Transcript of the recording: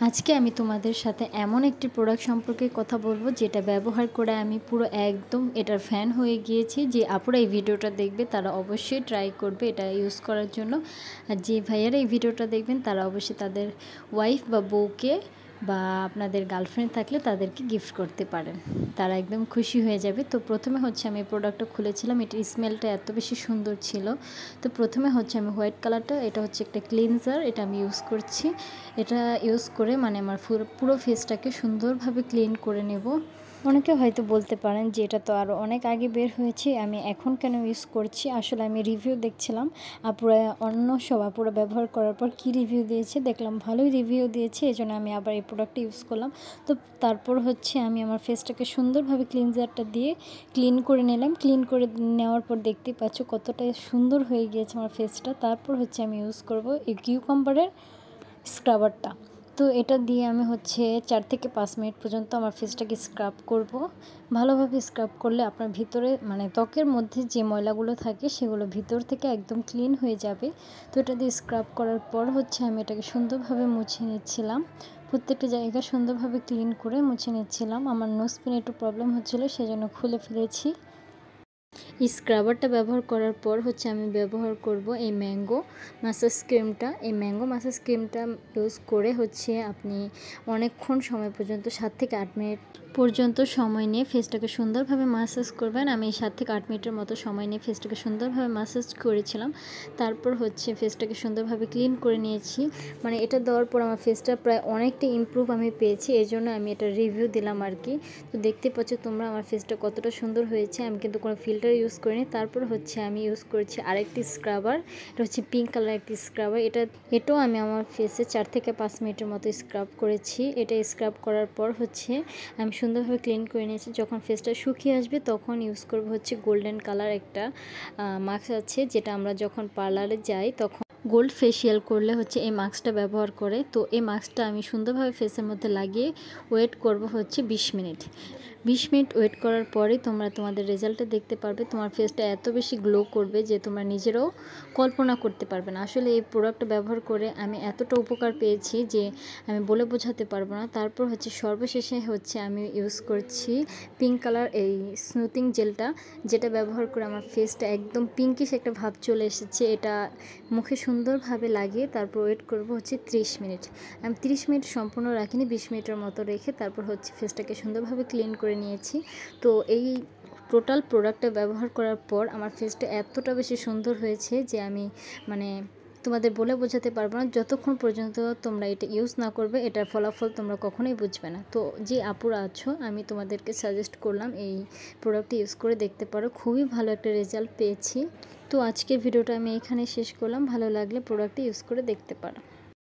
আজকে আমি তোমাদের সাথে এমন একটি প্রোডাক্ট সম্পর্কে কথা বলবো যেটা ব্যবহার করে আমি পুরো একদম এটার ফ্যান হয়ে গিয়েছি। যে আপুরা এই ভিডিওটা দেখবে তারা অবশ্যই ট্রাই করবে এটা ইউজ করার জন্য। আর যে ভাইয়ারা এই ভিডিওটা দেখবেন তারা অবশ্যই তাদের ওয়াইফ বা বউকে বা আপনাদের গার্লফ্রেন্ড থাকলে তাদেরকে গিফট করতে পারেন, তারা একদম খুশি হয়ে যাবে। তো প্রথমে হচ্ছে আমি প্রোডাক্টটা খুলেছিলাম, এটার স্মেলটা এত বেশি সুন্দর ছিল। তো প্রথমে হচ্ছে আমি হোয়াইট কালারটা, এটা হচ্ছে একটা ক্লিনজার, এটা আমি ইউজ করছি। এটা ইউজ করে মানে আমার পুরো ফেসটাকে সুন্দরভাবে ক্লিন করে নেব। অনেকে হয়তো বলতে পারেন যে এটা তো আরও অনেক আগে বের হয়েছে, আমি এখন কেন ইউজ করছি। আসলে আমি রিভিউ দেখছিলাম আপুরা, অন্য সব আপুরা ব্যবহার করার পর কি রিভিউ দিয়েছে দেখলাম, ভালোই রিভিউ দিয়েছে, এই জন্য আমি আবার এই প্রোডাক্টটা ইউজ করলাম। তো তারপর হচ্ছে আমি আমার ফেসটাকে সুন্দরভাবে ক্লিনজারটা দিয়ে ক্লিন করে নিলাম। ক্লিন করে নেওয়ার পর দেখতে পাচ্ছ কতটা সুন্দর হয়ে গিয়েছে আমার ফেসটা। তারপর হচ্ছে আমি ইউজ করব এই কিউকাম্বারের স্ক্রাবারটা। তো এটা দিয়ে আমি হচ্ছে 4 থেকে 5 মিনিট পর্যন্ত আমার ফেসটাকে স্ক্রাব করব। ভালোভাবে স্ক্রাব করলে আপনার ভিতরে মানে ত্বকের মধ্যে যে ময়লাগুলো থাকে সেগুলো ভিতর থেকে একদম ক্লিন হয়ে যাবে। তো এটা দিয়ে স্ক্রাব করার পর হচ্ছে আমি এটাকে সুন্দরভাবে মুছে নিচ্ছিলাম, প্রত্যেকটা জায়গা সুন্দরভাবে ক্লিন করে মুছে নিচ্ছিলাম। আমার নোজ পিনে একটু প্রবলেম হচ্ছিলো, সেজন্য খুলে ফেলেছি। এই স্ক্রাবারটা ব্যবহার করার পর হচ্ছে আমি ব্যবহার করব এই ম্যাঙ্গো ম্যাসাজ ক্রিমটা। এই ম্যাঙ্গো ম্যাসাজ ক্রিমটা ইউজ করে হচ্ছে আপনি অনেকক্ষণ সময় পর্যন্ত 7 থেকে 8 মিনিট পর্যন্ত সময় নিয়ে ফেসটাকে সুন্দরভাবে ম্যাসাজ করবেন। আমি 7 থেকে 8 মিনিটের মতো সময় নিয়ে ফেসটাকে সুন্দরভাবে ম্যাসাজ করেছিলাম। তারপর হচ্ছে ফেসটাকে সুন্দরভাবে ক্লিন করে নিয়েছি। মানে এটা দেওয়ার পর আমার ফেসটা প্রায় অনেকটা ইমপ্রুভ আমি পেয়েছি, এই জন্য আমি এটা রিভিউ দিলাম আর কি। তো দেখতে পাচ্ছ তোমরা আমার ফেসটা কতটা সুন্দর হয়েছে। আমি কিন্তু কোনো ফিল্টার ইউজ করিনি। তারপর হচ্ছে আমি ইউজ করছি আরেকটি স্ক্রাবার, এটা হচ্ছে পিঙ্ক কালার একটি স্ক্রাবার। এটাও আমি আমার ফেসে 4 থেকে 5 মিনিটের মতো স্ক্রাব করেছি। এটা স্ক্রাব করার পর হচ্ছে আমি সুন্দরভাবে ক্লিন করে নিয়েছি। যখন ফেসটা শুকিয়ে আসবে তখন ইউজ করব হচ্ছে গোল্ডেন কালার একটা মাস্ক আছে, যেটা আমরা যখন পার্লারে যাই তখন গোল্ড ফেসিয়াল করলে হচ্ছে এই মাস্কটা ব্যবহার করে। তো এই মাস্কটা আমি সুন্দরভাবে ফেসের মধ্যে লাগিয়ে ওয়েট করব হচ্ছে 20 মিনিট। 20 মিনিট ওয়েট করার পরে তোমরা তোমাদের রেজাল্টটা দেখতে পারবে। তোমার ফেসটা এত বেশি গ্লো করবে যে তোমরা নিজেরাও কল্পনা করতে পারবে না। আসলে এই প্রোডাক্টটা ব্যবহার করে আমি এতটা উপকার পেয়েছি যে আমি বলে বোঝাতে পারবো না। তারপর হচ্ছে সর্বশেষে হচ্ছে আমি ইউজ করছি পিঙ্ক কালার এই স্মুথিং জেলটা, যেটা ব্যবহার করে আমার ফেসটা একদম পিঙ্কিশ একটা ভাব চলে এসেছে। এটা মুখে সুন্দরভাবে লাগিয়ে তারপর ওয়েট করব হচ্ছে 30 মিনিট। আমি 30 মিনিট সম্পূর্ণ রাখিনি, 20 মিনিটের মতো রেখে তারপর হচ্ছে ফেসটাকে সুন্দরভাবে ক্লিন করে নিয়েছি। তো এই টোটাল প্রোডাক্টটা ব্যবহার করার পর আমার ফেসটা এতটা বেশি সুন্দর হয়েছে যে আমি মানে তোমাদের বলে বোঝাতে পারবো না। যতক্ষণ পর্যন্ত তোমরা এটা ইউজ না করবে এটার ফলাফল তোমরা কখনোই বুঝবে না। তো যে আপুরা আছো আমি তোমাদেরকে সাজেস্ট করলাম এই প্রোডাক্টটি ইউজ করে দেখতে পারো, খুবই ভালো একটা রেজাল্ট পেয়েছি। তো আজকের ভিডিওটা আমি এখানে শেষ করলাম, ভালো লাগলে প্রোডাক্টটি ইউজ করে দেখতে পারো।